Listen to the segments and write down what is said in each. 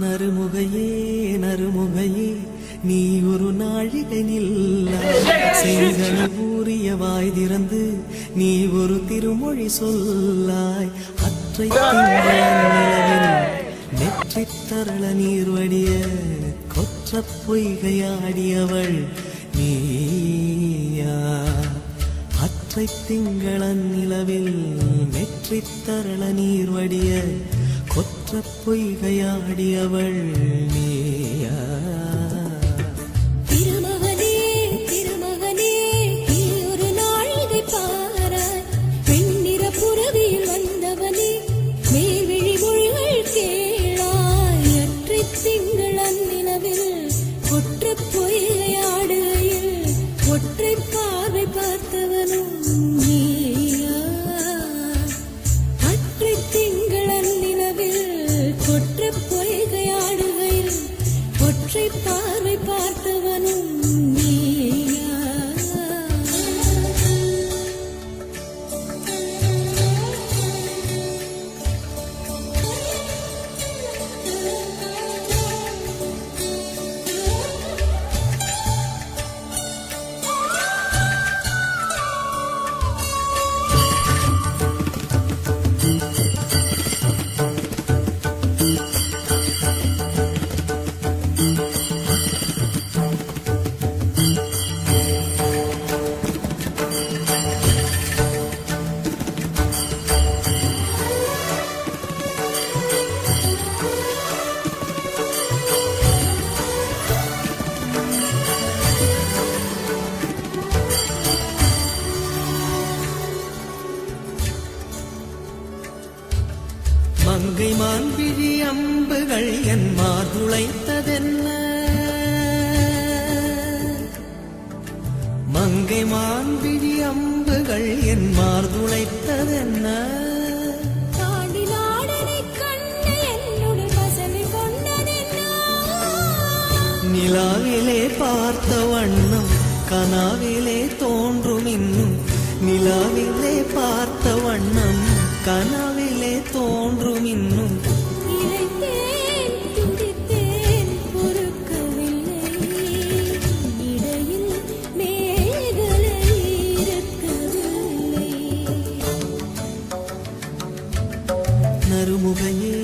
நறுமுகையே நறுமுகையே நீ ஒரு நாழிகை நில்லாய் ஊறிய வாய் திறந்து நீ ஒரு திருமொழி சொல்லாய் அற்றை நெற்றி தரள நீர் வடிய கொற்ற பொய்கையாடியவள் நீயா அற்றை திங்களன் நிலவில் நெற்றி தரள நீர் வடிய கொற்ற பொய்கையாடியவள் நீயா திருமகனே திருமகனே நீ ஒரு நாழிகை பாராய் பெண்ணிற புறவியில் வந்தவனே மேல்விழி மொழிகள் கேளாய் அற்றை திங்களன் நிலவில் கொற்ற பொய்கையாடுகையில் ஒற்றை பார்வை பார்த்தவனும் நீயா அற்றை திங்களன் கொற்ற பொய்கையாடுகையில் ஒற்றை பார்வை பார்த்தவனும் நீயா மங்கை மான்விழி அம்புகள் என் மார்துளைத்ததென்ன மங்கை மான்விழி அம்புகள் என் மார்துளைத்ததென்ன நிலாவிலே பார்த்த வண்ணம் கனாவிலே தோன்றும் இன்னும் நிலாவிலே பார்த்த வண்ணம் கனாவிலே தோன்றும் இன்னும் நறுமுகையே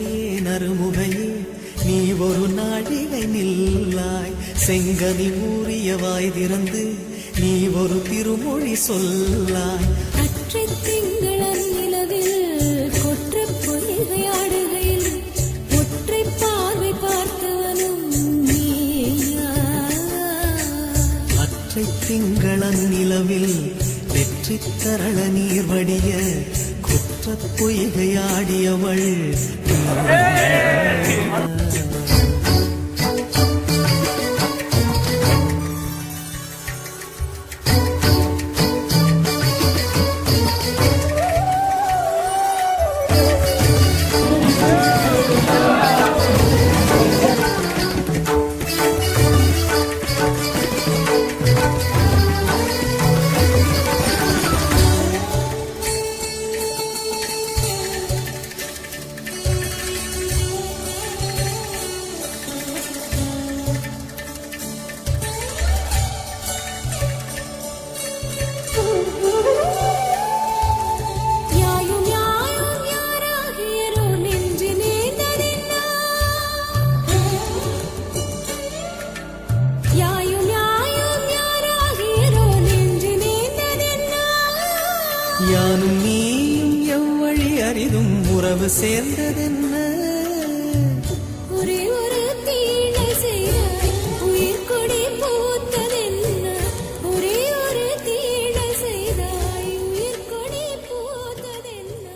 நறுமுகையே நீ ஒரு நாழிகை நில்லாய் செங்கனி ஊறிய வாய் திறந்து நீ ஒரு திருமொழி சொல்லாய் அற்றை திங்களன் நிலவில் கொற்ற பொய்கையாடுகையில் ஒற்றை பார்வை பார்த்தவனும் நீயா அற்றை திங்களன் நிலவில் வெற்றி தரள நீர் வடிய கொற்ற பொய்கையாடியவள் யானும் நீயும் எவ்வழி அறிதும் உறவு சேர்ந்ததென்ன ஒரே ஒரு தீனை செய்தாய் உயிர் கொடி பூத்ததென்ன ஒரே ஒரு தீனை செய்தாய் உயிர் கொடி பூத்ததென்ன